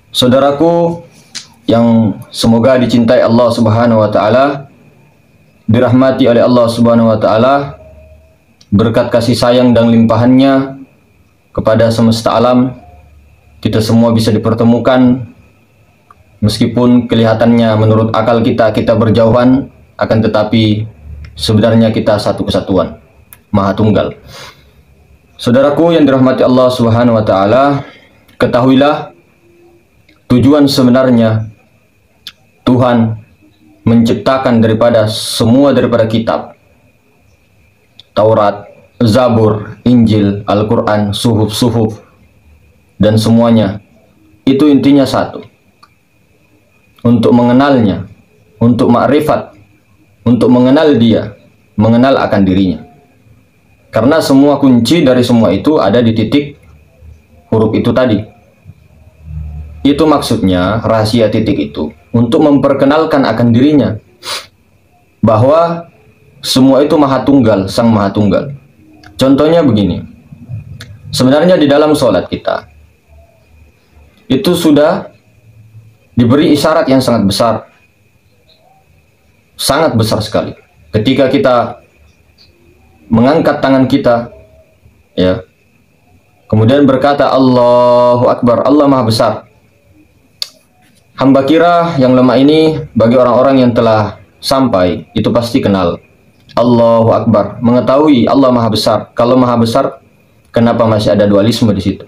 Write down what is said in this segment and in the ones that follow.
Saudaraku yang semoga dicintai Allah Subhanahu wa taala, dirahmati oleh Allah Subhanahu wa taala, berkat kasih sayang dan limpahannya kepada semesta alam, kita semua bisa dipertemukan meskipun kelihatannya menurut akal kita berjauhan, akan tetapi sebenarnya kita satu kesatuan, Maha Tunggal. Saudaraku yang dirahmati Allah Subhanahu wa taala, ketahuilah tujuan sebenarnya Tuhan menciptakan daripada kitab Taurat, Zabur, Injil, Al-Quran, suhuf dan semuanya itu intinya satu, untuk mengenalnya, untuk makrifat, untuk mengenal dia, mengenal akan dirinya. Karena semua kunci dari semua itu ada di titik huruf itu tadi. Itu maksudnya rahasia titik itu untuk memperkenalkan akan dirinya, bahwa semua itu Maha Tunggal, Sang Maha Tunggal. Contohnya begini, sebenarnya di dalam sholat kita itu sudah diberi isyarat yang sangat besar sekali. Ketika kita mengangkat tangan kita, ya, kemudian berkata Allahu Akbar, Allah Maha Besar. Hamba kira yang lemah ini bagi orang-orang yang telah sampai itu pasti kenal Allahu Akbar, mengetahui Allah Maha Besar. Kalau Maha Besar, kenapa masih ada dualisme di situ?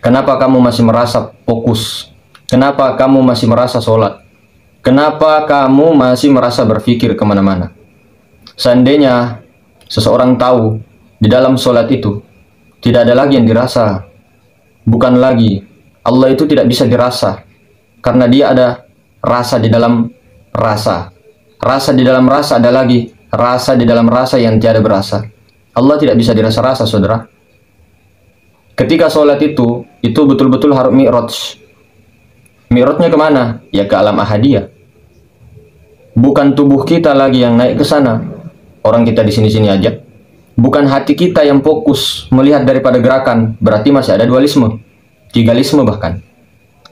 Kenapa kamu masih merasa fokus? Kenapa kamu masih merasa sholat? Kenapa kamu masih merasa berpikir kemana-mana? Seandainya seseorang tahu di dalam sholat itu tidak ada lagi yang dirasa, bukan lagi Allah itu tidak bisa dirasa, karena dia ada rasa di dalam rasa. Rasa di dalam rasa ada lagi rasa di dalam rasa yang tiada berasa. Allah tidak bisa dirasa-rasa, saudara. Ketika sholat itu betul-betul harus mi'raj. Mi'rajnya kemana? Ya ke alam ahadiyah. Bukan tubuh kita lagi yang naik ke sana. Orang kita di sini-sini aja. Bukan hati kita yang fokus melihat daripada gerakan. Berarti masih ada dualisme, tigalisme bahkan.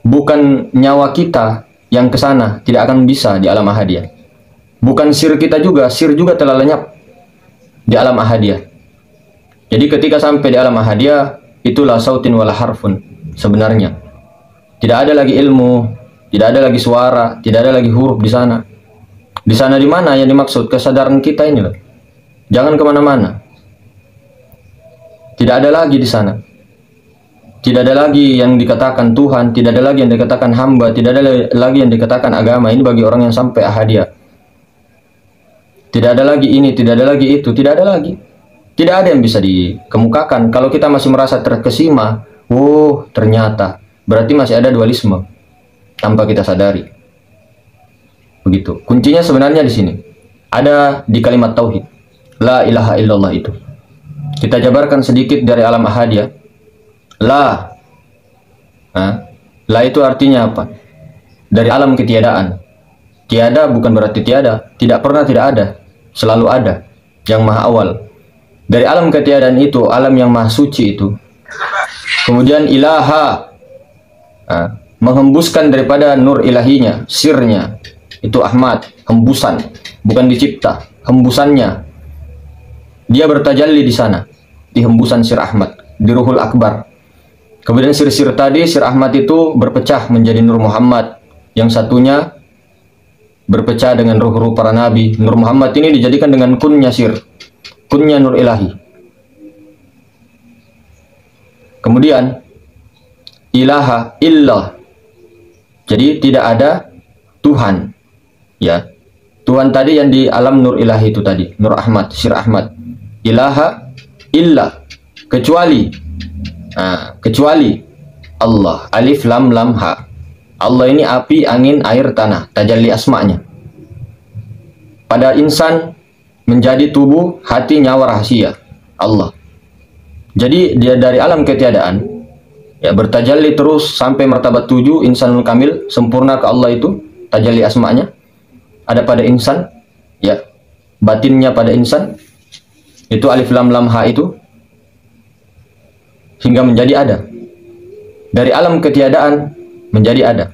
Bukan nyawa kita yang ke sana, tidak akan bisa di alam ahadiyah. Bukan sir kita juga, sir juga telah lenyap di alam ahadiyah. Jadi ketika sampai di alam ahadiyah, itulah sautin wala harfun. Sebenarnya tidak ada lagi ilmu, tidak ada lagi suara, tidak ada lagi huruf di sana. Di sana di mana yang dimaksud? Kesadaran kita ini loh. Jangan kemana-mana. Tidak ada lagi di sana. Tidak ada lagi yang dikatakan Tuhan, tidak ada lagi yang dikatakan hamba, tidak ada lagi yang dikatakan agama. Ini bagi orang yang sampai ahadiyah. Tidak ada lagi ini, tidak ada lagi itu, tidak ada lagi. Tidak ada yang bisa dikemukakan. Kalau kita masih merasa terkesima, oh ternyata, berarti masih ada dualisme tanpa kita sadari. Begitu. Kuncinya sebenarnya di sini. Ada di kalimat tauhid. La ilaha illallah itu. Kita jabarkan sedikit dari alam ahadiyah. La. La itu artinya apa? Dari alam ketiadaan. Tiada bukan berarti tiada. Tidak pernah tidak ada. Selalu ada. Yang maha awal. Dari alam ketiadaan itu, alam yang maha suci itu. Kemudian ilaha. Menghembuskan daripada nur ilahinya, sirnya. Itu Ahmad. Hembusan. Bukan dicipta. Hembusannya. Dia bertajalli di sana. Di hembusan sir Ahmad. Di Ruhul Akbar. Kemudian sir-sir tadi, sir Ahmad itu berpecah menjadi Nur Muhammad. Yang satunya berpecah dengan ruh-ruh para nabi. Nur Muhammad ini dijadikan dengan kunnya sir. Kunnya Nur Ilahi. Kemudian ilaha illah. Jadi tidak ada Tuhan. Ya. Tuhan tadi yang di alam Nur Ilahi itu tadi. Nur Ahmad, sir Ahmad. Ilaha illah. Kecuali Allah, alif lam lam ha. Allah ini api, angin, air, tanah, tajalli asma'nya. Pada insan menjadi tubuh, hati, nyawa, rahasia Allah. Jadi dia dari alam ketiadaan ya bertajalli terus sampai martabat 7, insanul kamil, sempurna ke Allah itu, tajalli asma'nya ada pada insan, ya batinnya pada insan. Itu alif lam lam ha itu hingga menjadi ada. Dari alam ketiadaan menjadi ada.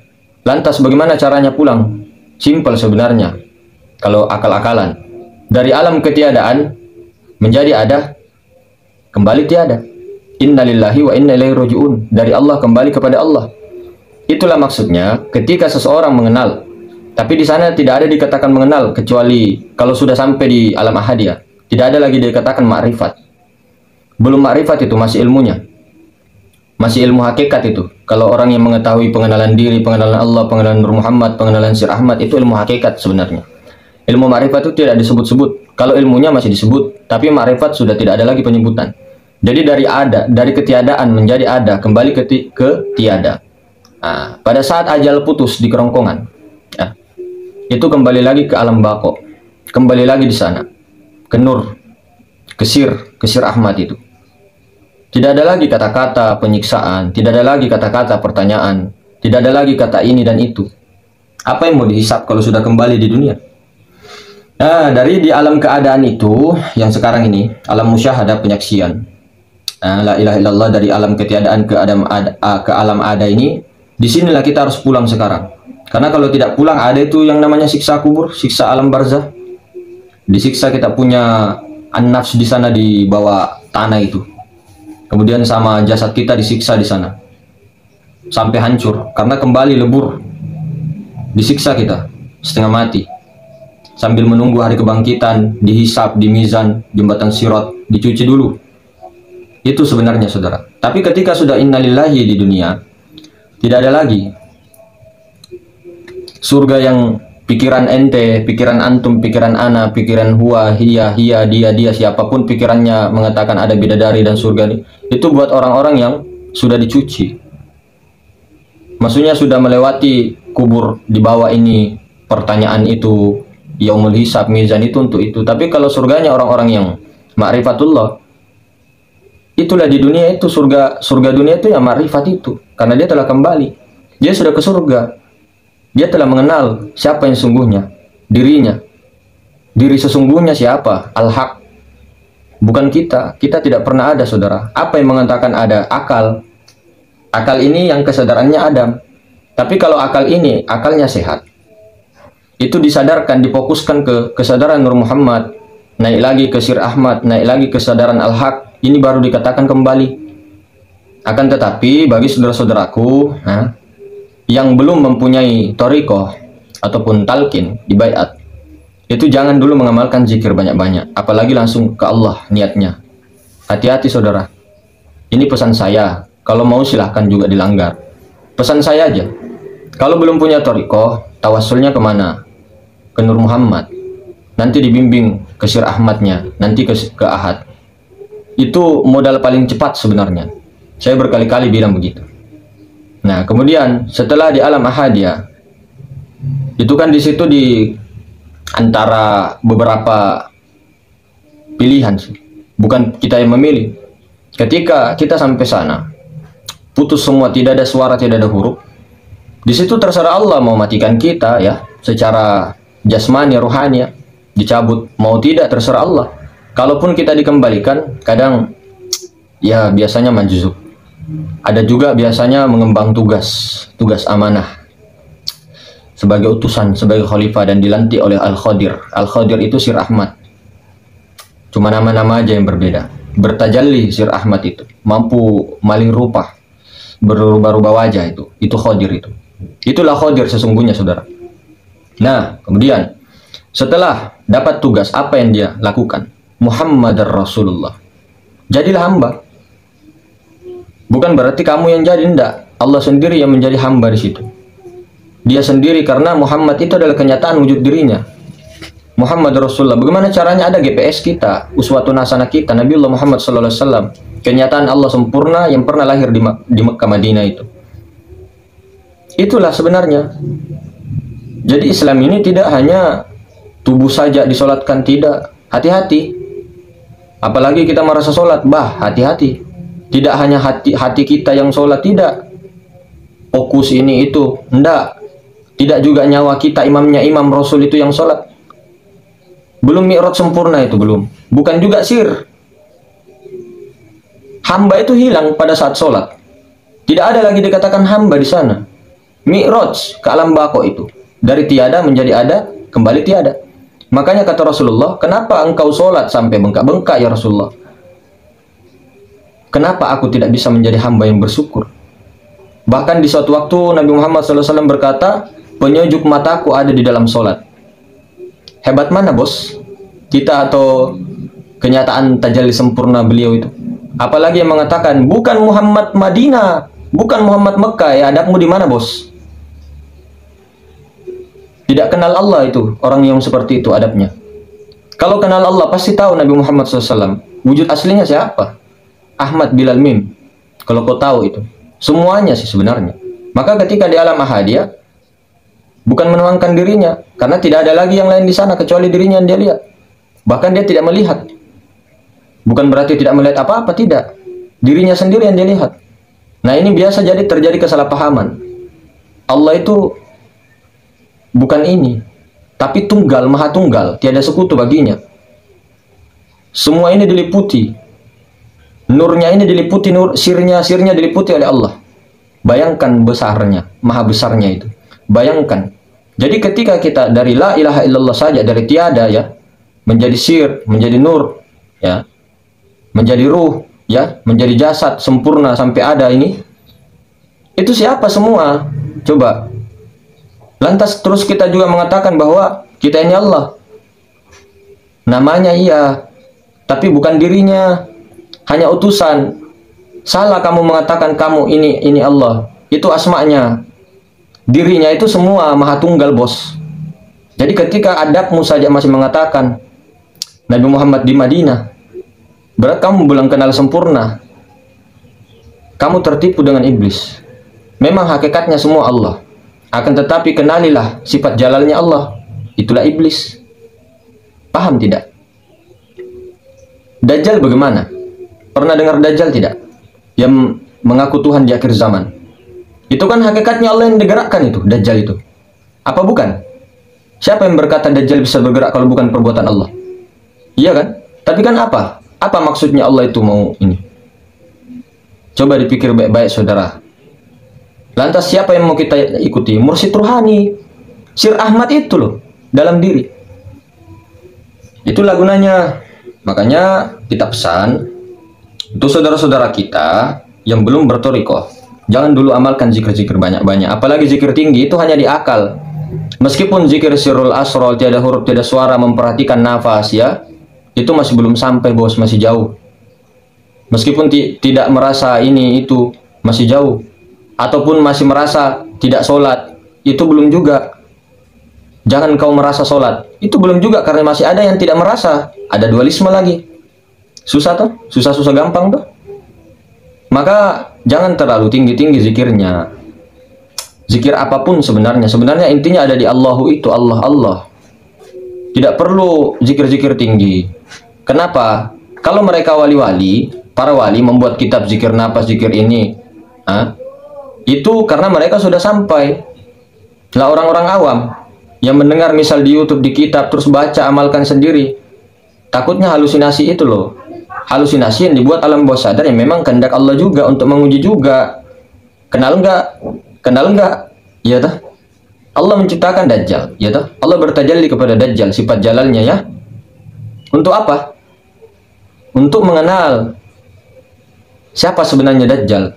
Lantas bagaimana caranya pulang? Simpel sebenarnya. Kalau akal-akalan, dari alam ketiadaan menjadi ada, kembali tiada. Innalillahi wa inna ilaihi raji'un. Dari Allah kembali kepada Allah. Itulah maksudnya ketika seseorang mengenal, tapi di sana tidak ada dikatakan mengenal, kecuali kalau sudah sampai di alam ahadiyah. Tidak ada lagi dikatakan ma'rifat. Belum ma'rifat, itu masih ilmunya. Masih ilmu hakikat itu. Kalau orang yang mengetahui pengenalan diri, pengenalan Allah, pengenalan Nur Muhammad, pengenalan Sir Ahmad, itu ilmu hakikat sebenarnya. Ilmu ma'rifat itu tidak disebut-sebut. Kalau ilmunya masih disebut, tapi ma'rifat sudah tidak ada lagi penyebutan. Jadi dari ada, dari ketiadaan menjadi ada, kembali ke tiada. Nah, pada saat ajal putus di kerongkongan, ya, itu kembali lagi ke alam bako, kembali lagi di sana, ke Nur, ke Sir Ahmad itu. Tidak ada lagi kata-kata penyiksaan, tidak ada lagi kata-kata pertanyaan, tidak ada lagi kata ini dan itu. Apa yang mau dihisap kalau sudah kembali di dunia? Nah, dari di alam keadaan itu, yang sekarang ini, alam musyahadah penyaksian. Nah, la ilaha illallah, dari alam ketiadaan ke alam ada ini, disinilah kita harus pulang sekarang. Karena kalau tidak pulang, ada itu yang namanya siksa kubur, siksa alam barzah. Disiksa kita punya an-nafs di sana di bawah tanah itu. Kemudian sama jasad kita disiksa di sana sampai hancur karena kembali lebur. Disiksa kita setengah mati sambil menunggu hari kebangkitan, dihisap, di mizan, jembatan Sirat, dicuci dulu. Itu sebenarnya saudara. Tapi ketika sudah innalillahi di dunia, tidak ada lagi surga yang pikiran ente, pikiran antum, pikiran ana, pikiran huwa, dia, siapapun pikirannya mengatakan ada bidadari dan surga ini. Itu buat orang-orang yang sudah dicuci. Maksudnya sudah melewati kubur di bawah ini, pertanyaan itu, yaumul hisab, mizan itu untuk itu. Tapi kalau surganya orang-orang yang ma'rifatullah, itulah di dunia itu surga dunia itu ya ma'rifat itu. Karena dia telah kembali. Dia sudah ke surga. Dia telah mengenal siapa yang sungguhnya, dirinya. Diri sesungguhnya siapa? Al-Haq. Bukan kita. Kita tidak pernah ada, saudara. Apa yang mengatakan ada? Akal. Akal ini yang kesadarannya Adam. Tapi kalau akal ini, akalnya sehat. Itu disadarkan, difokuskan ke kesadaran Nur Muhammad. Naik lagi ke Sir Ahmad, naik lagi kesadaran Al-Haq. Ini baru dikatakan kembali. Akan tetapi, bagi saudara-saudaraku, yang belum mempunyai torikoh ataupun talqin di baiat, itu jangan dulu mengamalkan zikir banyak-banyak, apalagi langsung ke Allah niatnya. Hati-hati saudara. Ini pesan saya. Kalau mau silahkan juga dilanggar. Pesan saya aja. Kalau belum punya torikoh, tawassulnya kemana? Ke Nur Muhammad. Nanti dibimbing ke Sir Ahmadnya, nanti ke Ahad. Itu modal paling cepat sebenarnya. Saya berkali-kali bilang begitu. Nah, kemudian setelah di alam ahadiyah, itu kan di situ di antara beberapa pilihan sih. Bukan kita yang memilih. Ketika kita sampai sana, putus semua, tidak ada suara, tidak ada huruf. Di situ terserah Allah mau matikan kita ya, secara jasmani, rohani, dicabut mau tidak terserah Allah. Kalaupun kita dikembalikan, kadang ya biasanya manjuzub. Ada juga biasanya mengemban tugas amanah sebagai utusan, sebagai khalifah, dan dilantik oleh Al-Khadir. Al-Khadir itu Sir Ahmad. Cuma nama-nama aja yang berbeda. Bertajalli Sir Ahmad itu, mampu maling rupa, berubah-ubah wajah itu Khadir itu. Itulah Khadir sesungguhnya, saudara. Nah, kemudian setelah dapat tugas, apa yang dia lakukan? Muhammadar Rasulullah. Jadilah hamba. Bukan berarti kamu yang jadi, enggak. Allah sendiri yang menjadi hamba di situ. Dia sendiri, karena Muhammad itu adalah kenyataan wujud dirinya. Muhammad Rasulullah. Bagaimana caranya? Ada GPS kita, uswatun hasanah kita, Nabiullah Muhammad SAW. Kenyataan Allah sempurna yang pernah lahir di Mekah Madinah itu. Itulah sebenarnya. Jadi Islam ini tidak hanya tubuh saja disolatkan, tidak. Hati-hati. Apalagi kita merasa sholat, hati-hati. Tidak hanya hati kita yang sholat, tidak. Fokus ini itu, enggak. Tidak juga nyawa kita, imamnya imam Rasul itu yang sholat. Belum mi'raj sempurna itu, belum. Bukan juga sir. Hamba itu hilang pada saat sholat. Tidak ada lagi dikatakan hamba di sana. Mi'raj ke alam bako itu. Dari tiada menjadi ada, kembali tiada. Makanya kata Rasulullah, kenapa engkau sholat sampai bengkak-bengkak ya Rasulullah? Kenapa aku tidak bisa menjadi hamba yang bersyukur? Bahkan di suatu waktu Nabi Muhammad SAW berkata, penyejuk mataku ada di dalam sholat. Hebat mana bos? Kita atau kenyataan tajalli sempurna beliau itu? Apalagi yang mengatakan, bukan Muhammad Madinah, bukan Muhammad Mekah, ya adabmu di mana bos? Tidak kenal Allah itu, orang yang seperti itu adabnya. Kalau kenal Allah pasti tahu Nabi Muhammad SAW. Wujud aslinya siapa? Ahmad Bilal Mim. Kalau kau tahu itu. Semuanya sih sebenarnya. Maka ketika di alam ahadiyah, bukan menuangkan dirinya. Karena tidak ada lagi yang lain di sana kecuali dirinya yang dia lihat. Bahkan dia tidak melihat. Bukan berarti tidak melihat apa-apa, tidak. Dirinya sendiri yang dia lihat. Nah ini biasa jadi terjadi kesalahpahaman. Allah itu bukan ini, tapi tunggal, maha tunggal, tiada sekutu baginya. Semua ini diliputi, nurnya ini diliputi, nur sirnya diliputi oleh Allah. Bayangkan besarnya, maha besarnya itu. Bayangkan. Jadi ketika kita dari la ilaha illallah saja, dari tiada ya, menjadi sir, menjadi nur, ya, menjadi ruh, ya, menjadi jasad sempurna sampai ada ini. Itu siapa semua? Coba. Lantas terus kita juga mengatakan bahwa kita ini Allah. Namanya iya, tapi bukan dirinya, hanya utusan. Salah kamu mengatakan kamu ini Allah. Itu asma'nya. Dirinya itu semua maha tunggal bos. Jadi ketika adabmu saja masih mengatakan Nabi Muhammad di Madinah, berarti kamu belum kenal sempurna. Kamu tertipu dengan iblis. Memang hakikatnya semua Allah. Akan tetapi kenalilah sifat jalalnya Allah. Itulah iblis. Paham tidak? Dajjal bagaimana? Pernah dengar Dajjal tidak? Yang mengaku Tuhan di akhir zaman. Itu kan hakikatnya Allah yang digerakkan itu, Dajjal itu. Apa bukan? Siapa yang berkata Dajjal bisa bergerak kalau bukan perbuatan Allah? Iya kan? Tapi kan apa? Apa maksudnya Allah itu mau ini? Coba dipikir baik-baik saudara. Lantas siapa yang mau kita ikuti? Mursyid Ruhani, Sir Ahmad itu loh, dalam diri. Itulah gunanya. Makanya kita pesan untuk saudara-saudara kita yang belum bertorikoh, jangan dulu amalkan zikir-zikir banyak-banyak. Apalagi zikir tinggi itu hanya di akal. Meskipun zikir sirrul asrol, tiada huruf, tiada suara, memperhatikan nafas ya, itu masih belum sampai bos, masih jauh. Meskipun tidak merasa ini itu, masih jauh. Ataupun masih merasa tidak sholat, itu belum juga. Jangan kau merasa sholat, itu belum juga, karena masih ada yang tidak merasa. Ada dualisme lagi. Susah tuh, susah-susah gampang tuh. Maka jangan terlalu tinggi-tinggi zikirnya. Zikir apapun sebenarnya intinya ada di Allahu itu, Allah. Tidak perlu zikir-zikir tinggi. Kenapa? Kalau mereka wali-wali, para wali membuat kitab zikir nafas, zikir ini, itu karena mereka sudah sampai. Lah orang-orang awam yang mendengar misal di YouTube, di kitab, terus baca, amalkan sendiri, takutnya halusinasi itu loh. Halusinasi yang dibuat alam bawah sadar yang memang kehendak Allah juga untuk menguji juga. Kenal enggak? Kenal enggak? Ya toh? Allah menciptakan Dajjal, ya toh? Allah bertajalli kepada Dajjal, sifat jalalnya ya. Untuk apa? Untuk mengenal siapa sebenarnya Dajjal.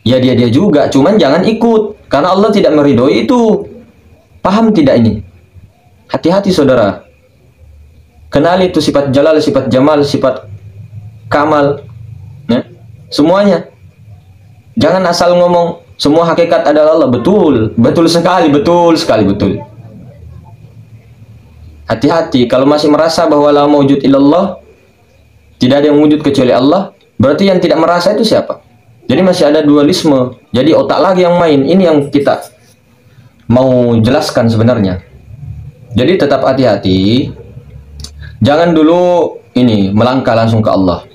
Ya dia juga, cuman jangan ikut, karena Allah tidak meridhoi itu. Paham tidak ini? Hati-hati saudara. Kenali itu sifat jalal, sifat jamal, sifat kamal, ya? Semuanya. Jangan asal ngomong semua hakikat adalah Allah. Betul sekali. Hati-hati kalau masih merasa bahwa la mawjud illallah, tidak ada yang wujud kecuali Allah, berarti yang tidak merasa itu siapa? Jadi masih ada dualisme. Jadi otak lagi yang main. Ini yang kita mau jelaskan sebenarnya. Jadi tetap hati-hati. Jangan dulu ini melangkah langsung ke Allah.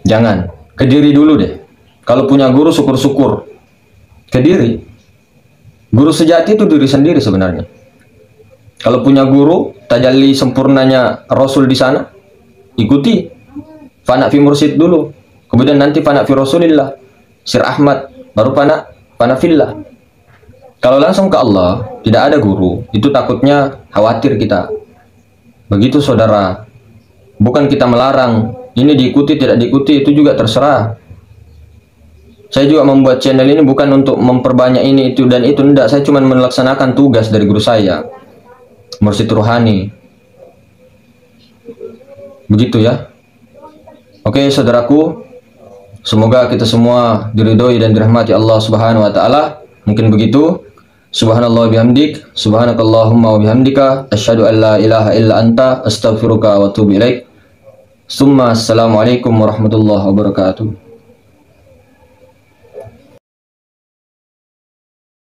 Jangan. Ke diri dulu deh. Kalau punya guru syukur-syukur. Ke diri. Guru sejati itu diri sendiri sebenarnya. Kalau punya guru, tajalli sempurnanya Rasul di sana, ikuti. Fana fi mursyid dulu. Kemudian nanti fana fi Rasulillah, Sir Ahmad, baru fana fillah. Kalau langsung ke Allah, tidak ada guru, itu takutnya khawatir kita. Begitu saudara, bukan kita melarang, ini diikuti tidak diikuti itu juga terserah. Saya juga membuat channel ini bukan untuk memperbanyak ini itu dan itu, tidak. Saya cuma melaksanakan tugas dari guru saya, Mursyid Ruhani. Begitu ya. Oke saudaraku, semoga kita semua diridhoi dan dirahmati Allah Subhanahu wa taala. Mungkin begitu. Subhanallah bihamdik, subhanakallahumma wa bihamdika, asyhadu an la ilaha illa anta, astaghfiruka wa atubu ilaik. Assalamualaikum warahmatullahi wabarakatuh.